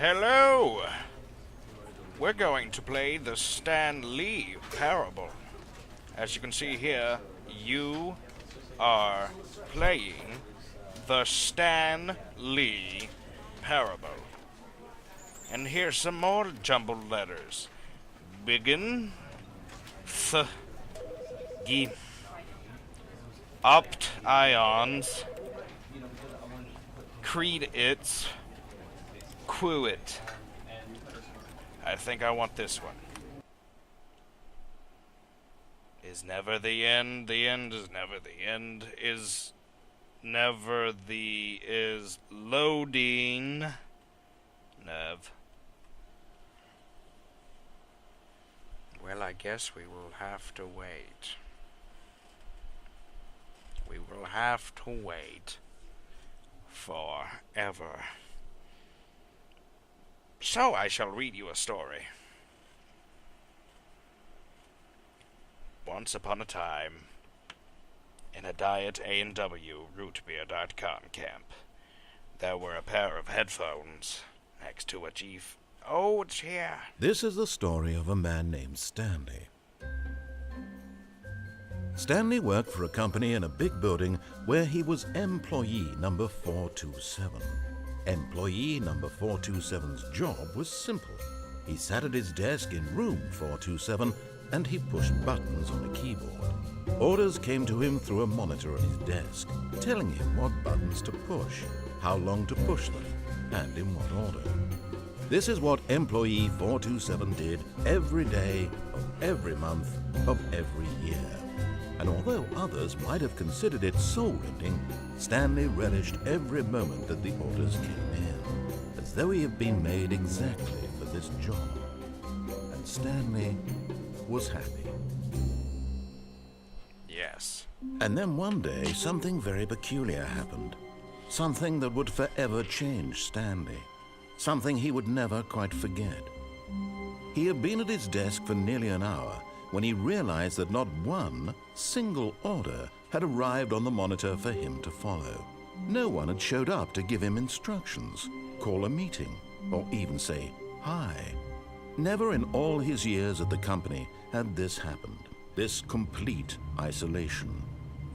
Hello! We're going to play the Stanley Parable. As you can see here, you are playing the Stanley Parable. And here's some more jumbled letters. Begin, th, gi, opt ions, creed its, quit. I think I want this one. Is never the end is never the end, is never the, is loading, Nev. Well, I guess we will have to wait. We will have to wait forever. So I shall read you a story. Once upon a time, in a Diet A&W rootbeer.com camp, there were a pair of headphones next to a G... Oh, it's here. This is the story of a man named Stanley. Stanley worked for a company in a big building where he was employee number 427. Employee number 427's job was simple. He sat at his desk in room 427 and he pushed buttons on a keyboard. Orders came to him through a monitor on his desk, telling him what buttons to push, how long to push them, and in what order. This is what employee 427 did every day of every month of every year. And although others might have considered it soul-rending, Stanley relished every moment that the orders came in, as though he had been made exactly for this job. And Stanley was happy. Yes. And then one day, something very peculiar happened. Something that would forever change Stanley. Something he would never quite forget. He had been at his desk for nearly an hour when he realized that not one single order had arrived on the monitor for him to follow. No one had showed up to give him instructions, call a meeting, or even say hi. Never in all his years at the company had this happened, this complete isolation.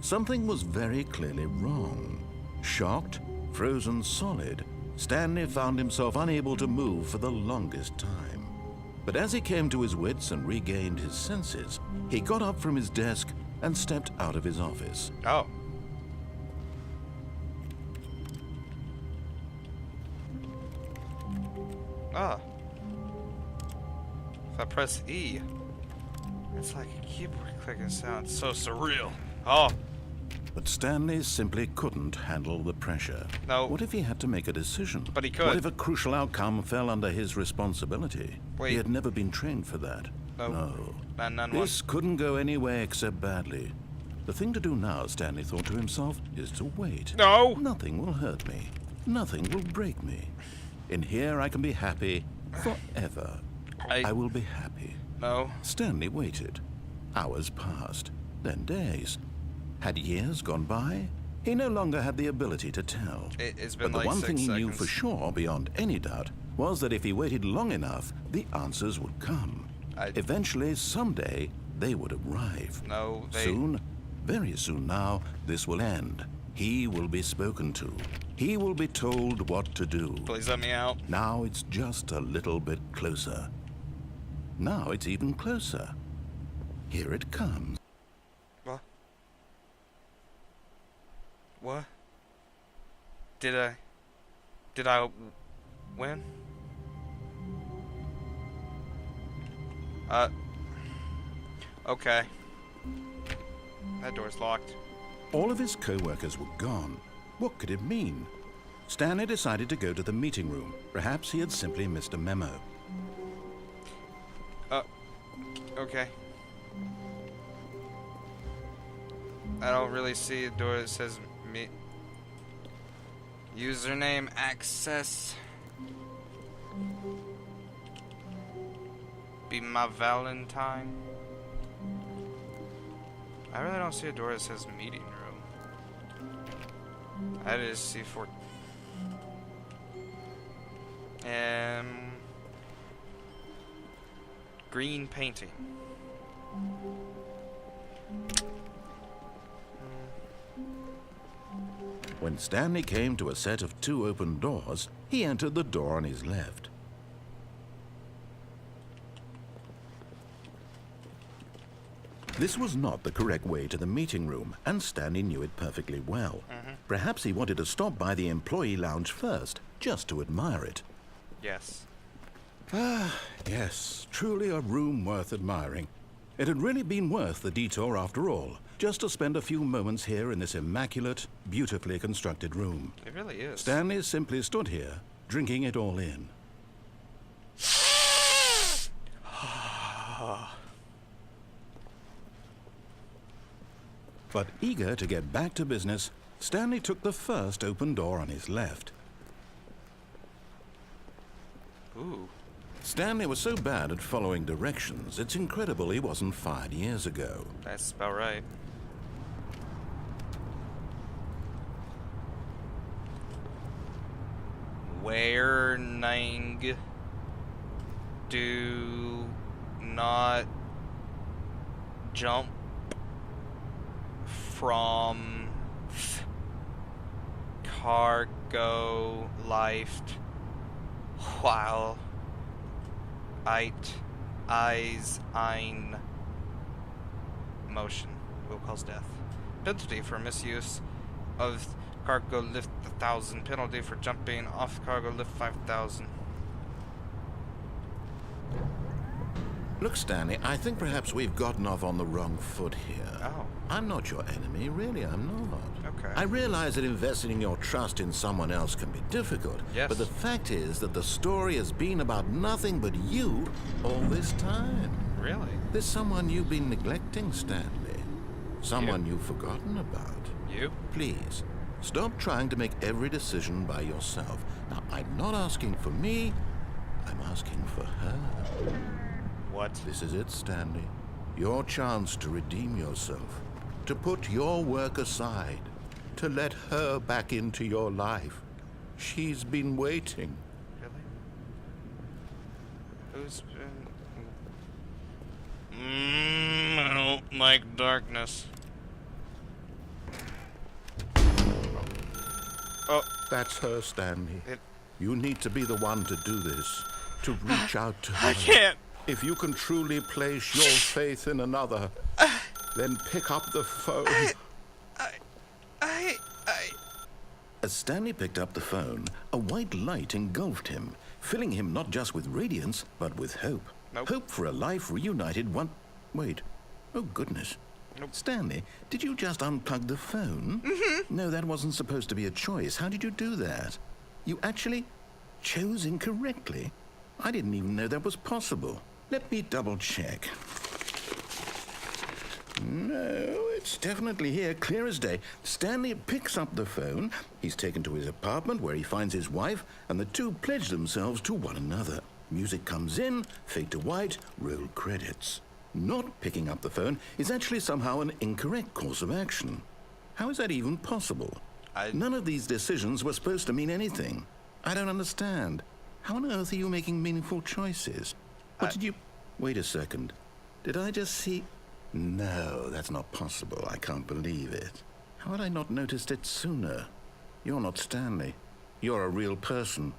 Something was very clearly wrong. Shocked, frozen solid, Stanley found himself unable to move for the longest time. But as he came to his wits and regained his senses, he got up from his desk and stepped out of his office. Oh. Ah. If I press E, it's like a keyboard clicking sound. It's so surreal. Oh. But Stanley simply couldn't handle the pressure. No. What if he had to make a decision? But he could. What if a crucial outcome fell under his responsibility? Wait. He had never been trained for that. No. This couldn't go any way except badly. The thing to do now, Stanley thought to himself, is to wait. No. Nothing will hurt me. Nothing will break me. In here I can be happy forever. I will be happy. No. Stanley waited. Hours passed, then days. Had years gone by? He no longer had the ability to tell. It's been but the like one thing 6 he knew seconds. for sure, beyond any doubt, was that if he waited long enough, the answers would come. Eventually, someday, they would arrive. No, they... Soon, very soon now, this will end. He will be spoken to. He will be told what to do. Please let me out. Now it's just a little bit closer. Now it's even closer. Here it comes. What? What? Did I win? Okay. That door's locked. All of his co-workers were gone. What could it mean? Stanley decided to go to the meeting room. Perhaps he had simply missed a memo. Okay. I don't really see a door that says me. Username access. Be my Valentine. I really don't see a door that says meeting room. I just see for Green painting. When Stanley came to a set of 2 open doors, he entered the door on his left. This was not the correct way to the meeting room, and Stanley knew it perfectly well. Perhaps he wanted to stop by the employee lounge first, just to admire it. Yes. Ah, yes, truly a room worth admiring. It had really been worth the detour after all, just to spend a few moments here in this immaculate, beautifully constructed room. It really is. Stanley simply stood here, drinking it all in. But eager to get back to business, Stanley took the first open door on his left. Ooh. Stanley was so bad at following directions, it's incredible he wasn't fired years ago. That's about right. Warning. Do not jump from cargo lift while eyes ein motion will cause death. Penalty for misuse of cargo lift 1,000. Penalty for jumping off cargo lift 5,000. Look, Stanley, I think perhaps we've gotten off on the wrong foot here. Oh. I'm not your enemy, really, I'm not. Okay. I realize that investing your trust in someone else can be difficult. Yes. But the fact is that the story has been about nothing but you all this time. Really? There's someone you've been neglecting, Stanley. Someone you've forgotten about. You? Please, stop trying to make every decision by yourself. Now, I'm not asking for me, I'm asking for her. What? This is it, Stanley. Your chance to redeem yourself. To put your work aside. To let her back into your life. She's been waiting. Really? Who's been... I don't like darkness. Oh. That's her, Stanley. It... You need to be the one to do this. To reach out to her. I can't. If you can truly place your faith in another, then pick up the phone. As Stanley picked up the phone, a white light engulfed him, filling him not just with radiance, but with hope. Nope. Hope for a life reunited one... Wait. Oh, goodness. Nope. Stanley, did you just unplug the phone? Mm-hmm. No, that wasn't supposed to be a choice. How did you do that? You actually chose incorrectly? I didn't even know that was possible. Let me double check. No, it's definitely here, clear as day. Stanley picks up the phone. He's taken to his apartment where he finds his wife, and the two pledge themselves to one another. Music comes in, fade to white, roll credits. Not picking up the phone is actually somehow an incorrect course of action. How is that even possible? None of these decisions were supposed to mean anything. I don't understand. How on earth are you making meaningful choices? What did you... Wait a second. Did I just see... No, that's not possible. I can't believe it. How had I not noticed it sooner? You're not Stanley. You're a real person.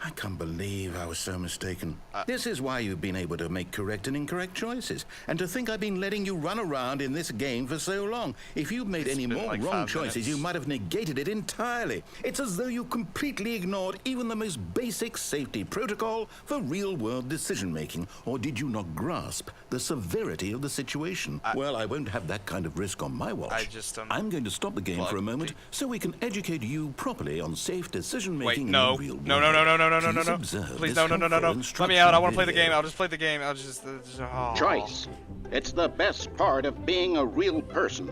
I can't believe I was so mistaken. This is why you've been able to make correct and incorrect choices. And to think I've been letting you run around in this game for so long. If you'd made any more like wrong 5 choices, minutes. you might have negated it entirely. It's as though you completely ignored even the most basic safety protocol for real-world decision-making. Or did you not grasp the severity of the situation? Well, I won't have that kind of risk on my watch. I just don't... I'm going to stop the game for a moment so we can educate you properly on safe decision-making in no. the real world. No. Please observe Please, this no. helpful Let me out. I want to play instructional the game. video. I'll just play the game. I'll just oh. Choice. It's the best part of being a real person.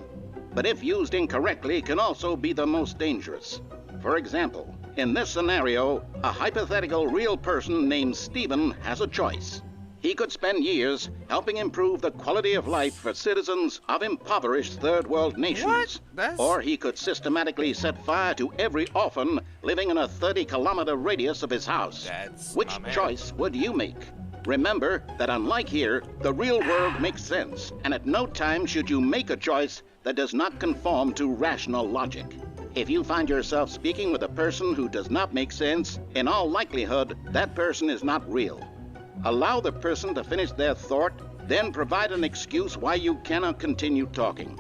But if used incorrectly, can also be the most dangerous. For example, in this scenario, a hypothetical real person named Stephen has a choice. He could spend years helping improve the quality of life for citizens of impoverished third world nations. What? Or he could systematically set fire to every orphan living in a 30-kilometer radius of his house. That's Which my man. choice would you make? Remember that unlike here, the real world makes sense, and at no time should you make a choice that does not conform to rational logic. If you find yourself speaking with a person who does not make sense, in all likelihood, that person is not real. Allow the person to finish their thought, then provide an excuse why you cannot continue talking.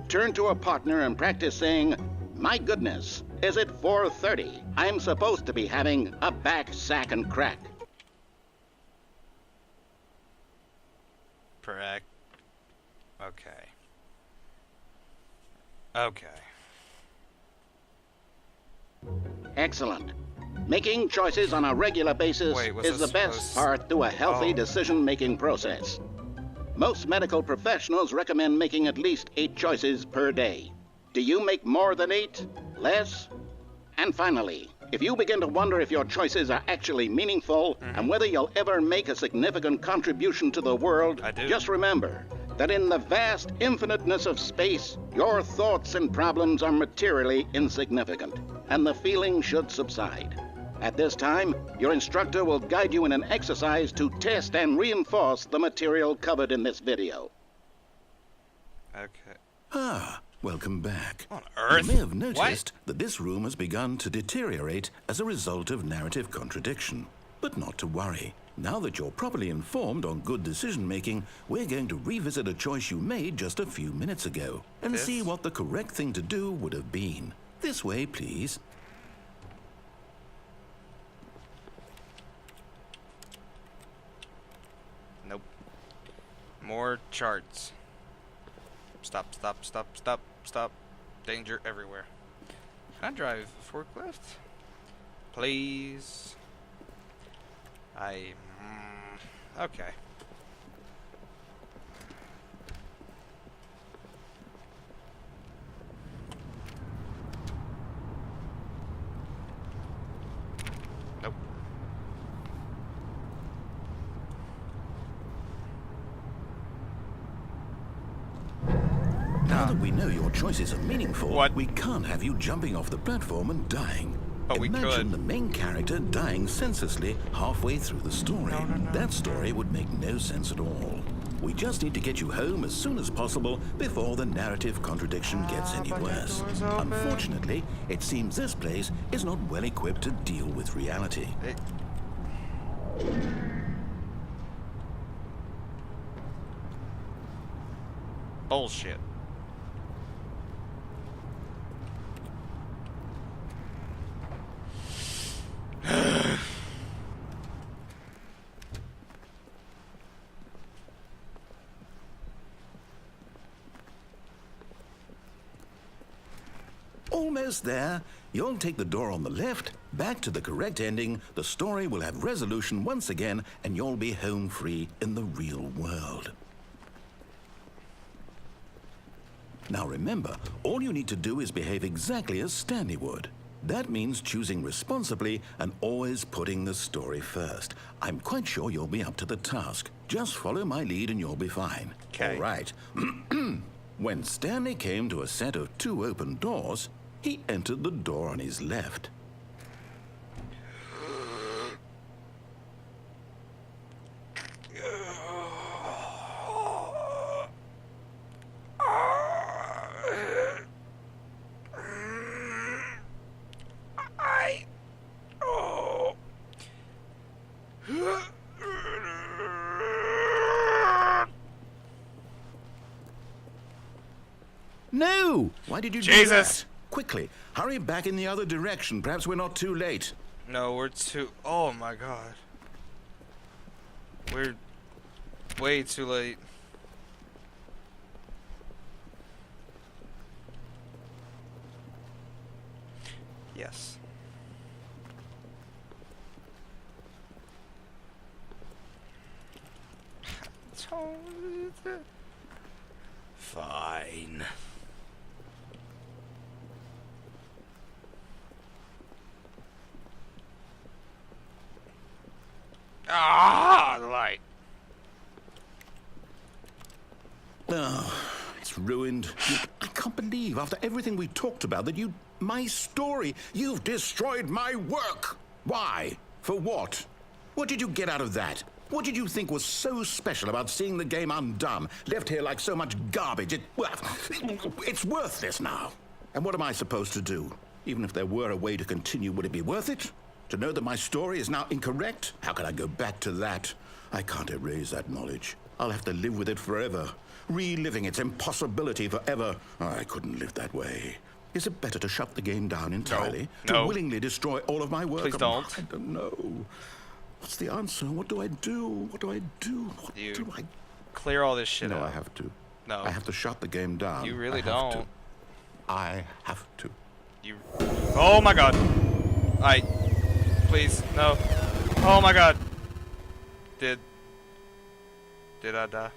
Turn to a partner and practice saying, "My goodness, is it 4:30? I'm supposed to be having a back, sack, and crack." Okay. Okay. Excellent. Making choices on a regular basis Wait, was is this the best supposed- part to a healthy Oh. decision-making process. Most medical professionals recommend making at least 8 choices per day. Do you make more than 8? Less? And finally, if you begin to wonder if your choices are actually meaningful and whether you'll ever make a significant contribution to the world, I do. just remember that in the vast infiniteness of space, your thoughts and problems are materially insignificant, and the feeling should subside. At this time, your instructor will guide you in an exercise to test and reinforce the material covered in this video. Okay. Ah, welcome back. On Earth? You may have What? noticed that this room has begun to deteriorate as a result of narrative contradiction. But not to worry. Now that you're properly informed on good decision-making, we're going to revisit a choice you made just a few minutes ago and This? see what the correct thing to do would have been. This way, please. Nope. More charts. Stop, stop, stop, stop, stop. Danger everywhere. Can I drive a forklift? Please. Okay. Nope. Now that we know your choices are meaningful, What? we can't have you jumping off the platform and dying. But we Imagine could. the main character dying senselessly halfway through the story. No. That story would make no sense at all. We just need to get you home as soon as possible before the narrative contradiction gets any but your worse. door's open. Unfortunately, it seems this place is not well equipped to deal with reality. Bullshit. Almost there. You'll take the door on the left, back to the correct ending, the story will have resolution once again, and you'll be home free in the real world. Now remember, all you need to do is behave exactly as Stanley would. That means choosing responsibly and always putting the story first. I'm quite sure you'll be up to the task. Just follow my lead and you'll be fine. Okay. All right. When Stanley came to a set of 2 open doors, he entered the door on his left. No! Why did you do Jesus! that? Quickly, hurry back in the other direction. Perhaps we're not too late. No, we're too... Oh my god. We're way too late. Yes. Fine. Ah, the light. It's ruined. I can't believe, after everything we talked about, that my story, you've destroyed my work. Why? For what? What did you get out of that? What did you think was so special about seeing the game undone, left here like so much garbage? It's worthless now. And what am I supposed to do? Even if there were a way to continue, would it be worth it? To know that my story is now incorrect? How can I go back to that? I can't erase that knowledge. I'll have to live with it forever, reliving its impossibility forever. I couldn't live that way. Is it better to shut the game down entirely? No. To willingly destroy all of my work? Please don't. I don't know. What's the answer? What do I do? What do I do? What do I... Clear all this shit out. No, I have to. No. I have to shut the game down. You really don't. I have to. You... Oh my god. Please, no. Oh my god. Did I die?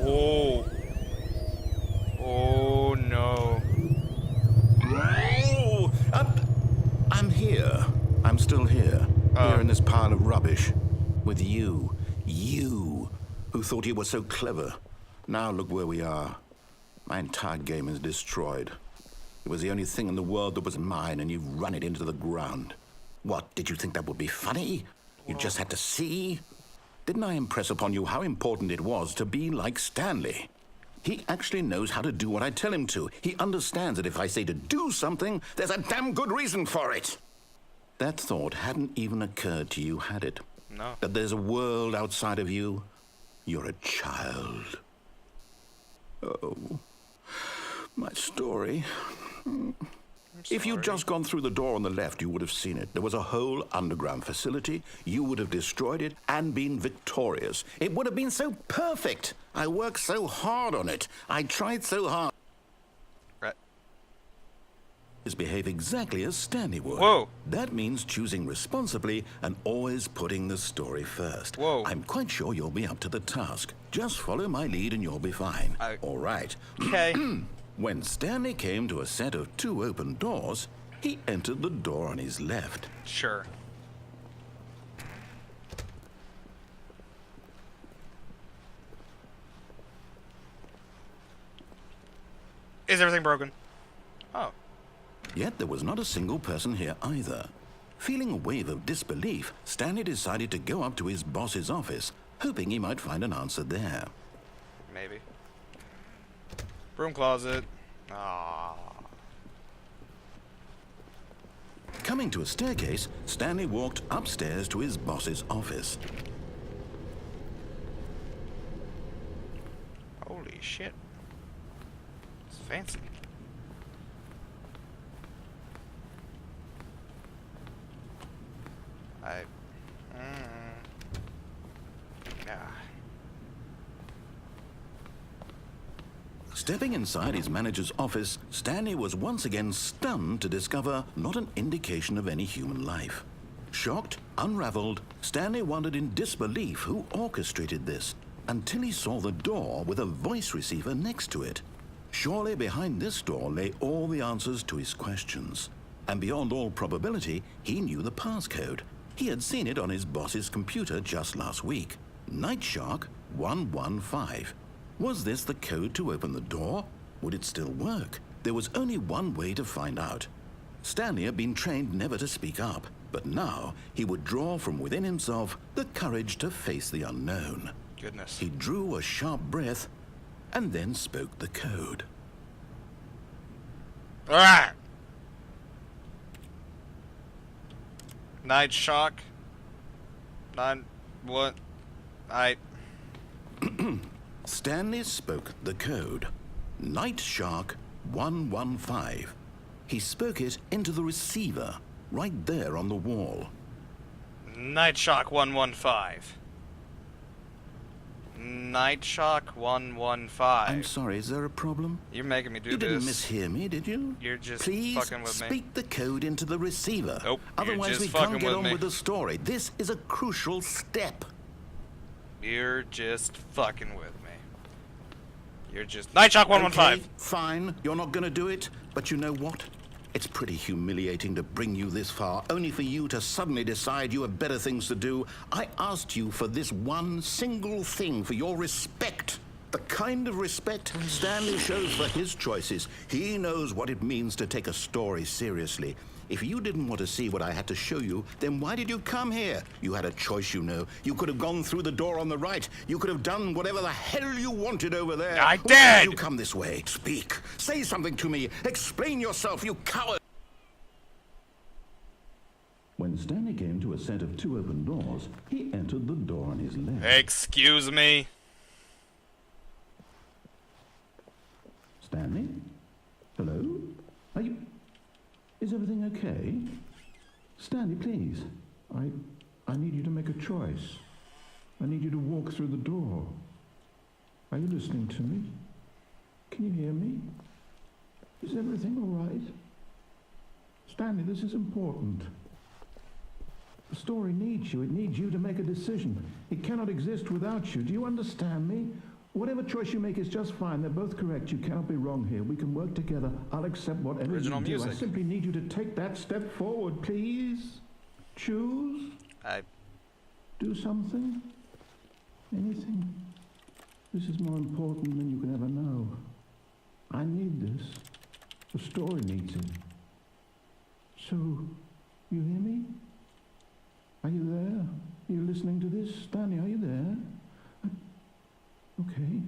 Oh. Oh no. Oh, I'm here. I'm still here. Here in this pile of rubbish. With you. You, who thought you were so clever. Now look where we are. My entire game is destroyed. It was the only thing in the world that was mine, and you've run it into the ground. What, did you think that would be funny? You just had to see? Didn't I impress upon you how important it was to be like Stanley? He actually knows how to do what I tell him to. He understands that if I say to do something, there's a damn good reason for it. That thought hadn't even occurred to you, had it? No. That there's a world outside of you? You're a child. Oh, my story. If you'd just gone through the door on the left, you would have seen it. There was a whole underground facility. You would have destroyed it and been victorious. It would have been so perfect. I worked so hard on it. I tried so hard. Right. Behave exactly as Stanley would. Whoa. That means choosing responsibly and always putting the story first. Whoa. I'm quite sure you'll be up to the task. Just follow my lead and you'll be fine. All right. Okay. When Stanley came to a set of 2 open doors, he entered the door on his left. Sure. Is everything broken? Oh. Yet there was not a single person here either. Feeling a wave of disbelief, Stanley decided to go up to his boss's office, hoping he might find an answer there. Maybe. Broom closet. Ah. Coming to a staircase, Stanley walked upstairs to his boss's office. Holy shit. It's fancy. Stepping inside his manager's office, Stanley was once again stunned to discover not an indication of any human life. Shocked, unraveled, Stanley wondered in disbelief who orchestrated this, until he saw the door with a voice receiver next to it. Surely behind this door lay all the answers to his questions. And beyond all probability, he knew the passcode. He had seen it on his boss's computer just last week. Night Shark 115. Was this the code to open the door? Would it still work? There was only one way to find out. Stanley had been trained never to speak up, but now he would draw from within himself the courage to face the unknown. Goodness. He drew a sharp breath and then spoke the code. Alright. Night Shock. Stanley spoke the code. Night Shark 115. He spoke it into the receiver, right there on the wall. Night Shock 115. Night Shock 115. I'm sorry, is there a problem? You're making me do You this. didn't mishear me, did you? You're just Please fucking with me. speak the code into the receiver. Nope, you're Otherwise just we fucking can't get with on me. with the story. This is a crucial step. You're just fucking with me. You're just... Night Shock 115! Okay, fine, you're not going to do it, but you know what? It's pretty humiliating to bring you this far, only for you to suddenly decide you have better things to do. I asked you for this one single thing, for your respect. The kind of respect Stanley shows for his choices. He knows what it means to take a story seriously. If you didn't want to see what I had to show you, then why did you come here? You had a choice, you know. You could have gone through the door on the right. You could have done whatever the hell you wanted over there. I did! Why did you come this way? Speak. Say something to me. Explain yourself, you coward. When Stanley came to a set of 2 open doors, he entered the door on his left. Excuse me? Stanley? Hello? Are you... Is everything okay? Stanley, please. I need you to make a choice. I need you to walk through the door. Are you listening to me? Can you hear me? Is everything all right? Stanley, this is important. The story needs you. It needs you to make a decision. It cannot exist without you. Do you understand me? Whatever choice you make is just fine. They're both correct. You cannot be wrong here. We can work together. I'll accept whatever Original you do. music. I simply need you to take that step forward, please. Choose. Do something. Anything. This is more important than you can ever know. I need this. The story needs it. So, you hear me? Are you there? Are you listening to this? Stanley, are you there? Okay.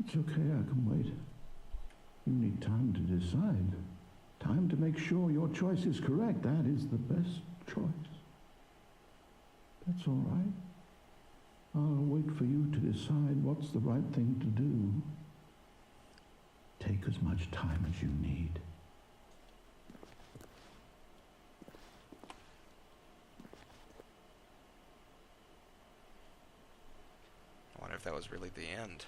It's okay, I can wait. You need time to decide. Time to make sure your choice is correct. That is the best choice. That's all right. I'll wait for you to decide what's the right thing to do. Take as much time as you need. I wonder if that was really the end.